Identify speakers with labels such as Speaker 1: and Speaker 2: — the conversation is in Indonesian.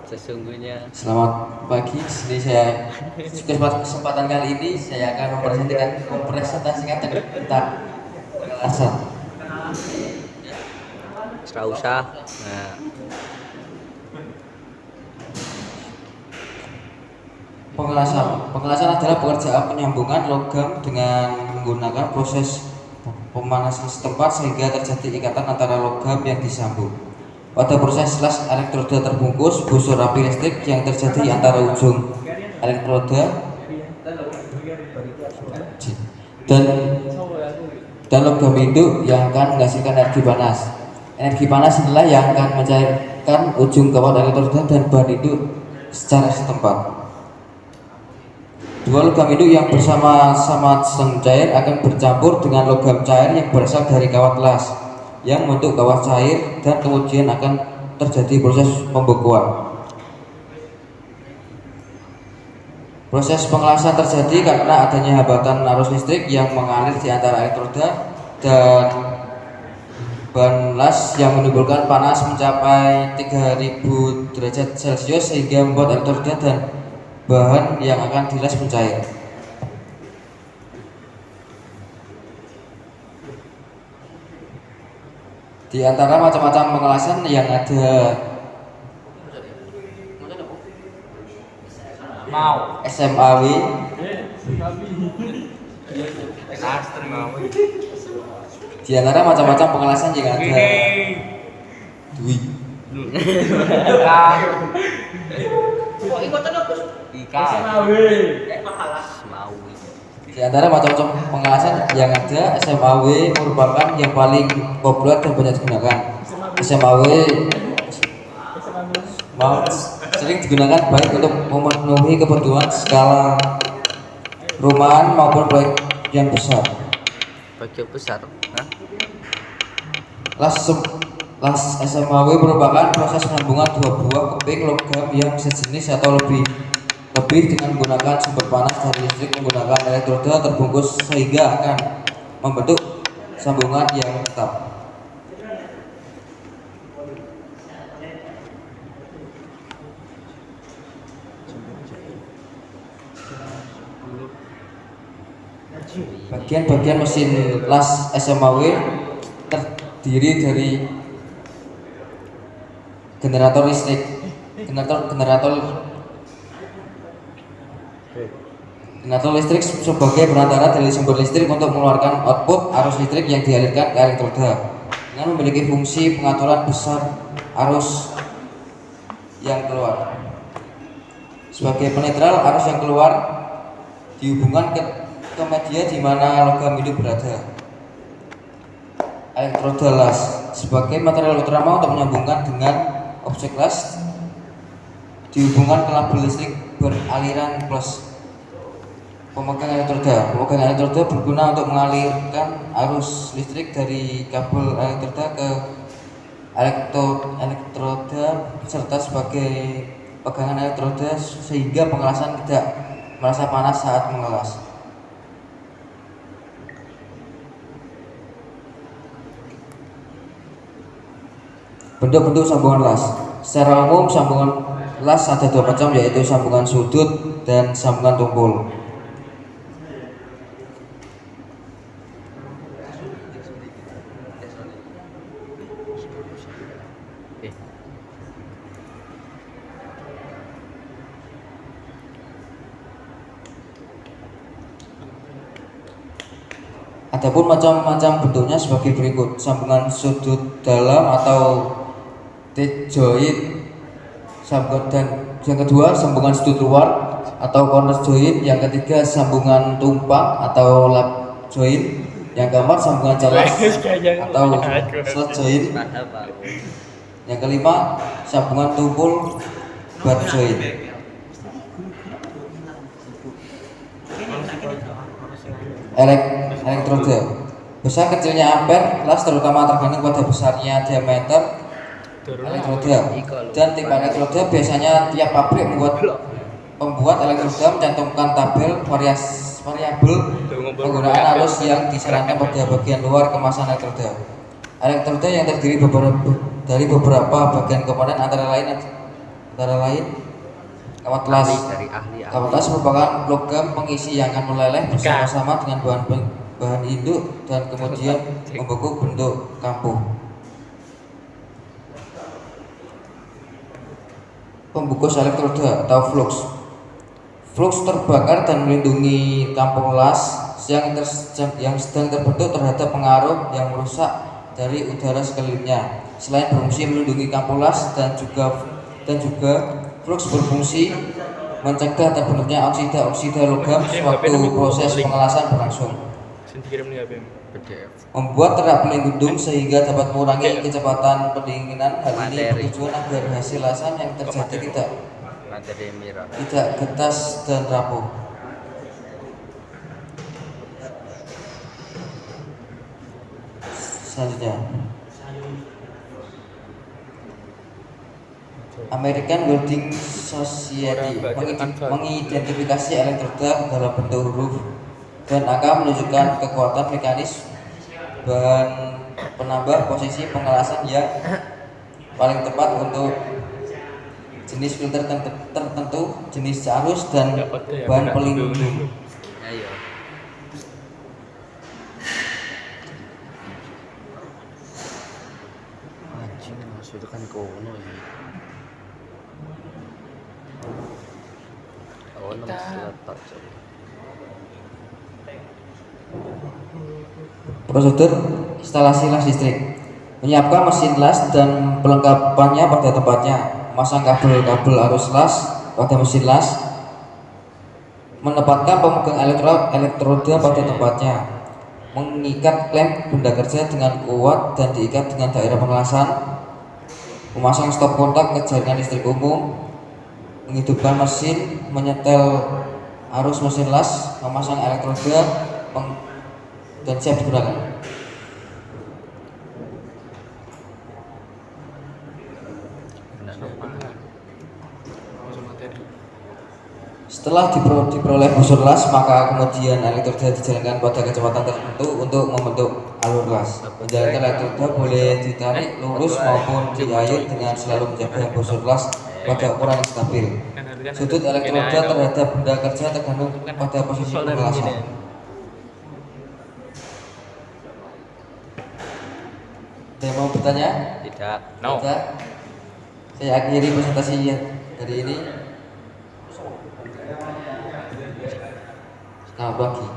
Speaker 1: Sesungguhnya.
Speaker 2: Selamat pagi. Sini saya kesempatan kali ini saya akan mempresentasikan tentang penjelasan.
Speaker 1: Serah usah. Nah,
Speaker 2: Pengelasan adalah pekerjaan penyambungan logam dengan menggunakan proses pemanasan setempat sehingga terjadi ikatan antara logam yang disambung. Pada proses las elektroda terbungkus busur api listrik yang terjadi antara ujung elektroda dan logam induk yang akan menghasilkan energi panas. Energi panas inilah yang akan mencairkan ujung kawat elektroda dan bahan induk secara setempat. Dua logam induk yang bersama-sama sedang cair akan bercampur dengan logam cair yang berasal dari kawat las yang membentuk kawat cair dan kemudian akan terjadi proses pembekuan. Proses pengelasan terjadi karena adanya hambatan arus listrik yang mengalir di antara elektroda dan bahan las yang menimbulkan panas mencapai 3000 derajat Celcius sehingga membuat elektroda dan bahan yang akan dilas mencair. Di antara macam-macam pengelasan yang ada SMAW, di antara macam-macam pengelasan yang ada Dwi. Di antara macam-macam pengelasan yang ada, SMAW merupakan yang paling populer dan banyak digunakan. SMAW sering digunakan baik untuk memenuhi kebutuhan skala rumahan maupun proyek yang besar.
Speaker 1: proyek besar. Hah?
Speaker 2: Las SMAW merupakan proses penambungan dua buah keping logam yang sejenis atau lebih dengan menggunakan sumber panas dari listrik menggunakan elektroda terbungkus sehingga akan membentuk sambungan yang tetap. Bagian-bagian mesin las SMAW terdiri dari generator listrik, generator listrik sebagai perantara dari sumber listrik untuk mengeluarkan output arus listrik yang dialirkan ke elektroda dengan memiliki fungsi pengaturan besar arus yang keluar. Sebagai penetral arus yang keluar dihubungkan ke media di mana logam induk berada. Elektroda las sebagai material utama untuk menyambungkan dengan objek las dihubungkan ke label listrik beraliran plus. Pemegang elektroda berguna untuk mengalirkan arus listrik dari kabel elektroda ke elektroda serta sebagai pegangan elektroda sehingga pengelasan tidak merasa panas saat mengelas. Bentuk-bentuk sambungan las. Secara umum sambungan las ada dua macam, yaitu sambungan sudut dan sambungan tumpul. Adapun macam-macam bentuknya sebagai berikut: sambungan sudut dalam atau T-joint, dan yang kedua sambungan sudut luar atau corner joint, yang ketiga sambungan tumpang atau lap joint, yang keempat sambungan celas atau slot joint, yang kelima sambungan tumpul butt joint. Elektroda besar kecilnya ampere las terutama tergantung pada besarnya diameter elektroda dan tipe elektroda. Biasanya tiap pabrik pembuat elektroda mencantumkan tabel variabel penggunaan arus yang disarankan pada bagian luar kemasan elektroda. Elektroda yang terdiri dari beberapa bagian komponen antara lain antara lain kawat las.
Speaker 1: Dari ahli.
Speaker 2: Kawat las merupakan logam pengisi yang akan meleleh bersama-sama dengan bahan induk dan kemudian membentuk bentuk kampuh. Pembungkus elektroda atau flux. Flux terbakar dan melindungi kampuh las yang sedang terbentuk terhadap pengaruh yang merusak dari udara sekelilingnya. Selain berfungsi melindungi kampuh las dan juga flux berfungsi mencegah terbentuknya oksida logam sewaktu proses pengelasan berlangsung. Membuat terak pelindung sehingga dapat mengurangi kecepatan pendinginan. Hal ini bertujuan agar hasil lasan yang terjadi tidak getas dan rapuh. Selanjutnya, American Welding Society mengidentifikasi elektroda dalam bentuk huruf dan angka menunjukkan kekuatan mekanis bahan penambah posisi pengelasan yang paling tepat untuk jenis filter tertentu, jenis arus dan bahan pelindung.
Speaker 1: Ayo. Anjing maksudnya kan kono ya. Oh, seletak coba.
Speaker 2: Prosedur instalasi las listrik. Menyiapkan mesin las dan pelengkapannya pada tempatnya. Memasang kabel-kabel arus las pada mesin las. Menempatkan pemegang elektroda pada tempatnya. Mengikat klem benda kerja dengan kuat dan diikat dengan daerah pengelasan. Memasang stop kontak ke jaringan listrik umum. Menghidupkan mesin, menyetel arus mesin las, memasang elektroda dan siap digunakan. Setelah diperoleh busur las, maka kemudian elektroda dijalankan pada kecepatan tertentu untuk membentuk alur las. Menjalankan elektroda boleh ditarik lurus maupun diayun dengan selalu menjaga busur las pada ukuran yang stabil. Sudut elektroda terhadap benda kerja tergantung pada posisi pengelasan. Ada yang mau bertanya?
Speaker 1: Tidak.
Speaker 2: Tidak. Saya akhiri presentasi hari ini. Selamat pagi.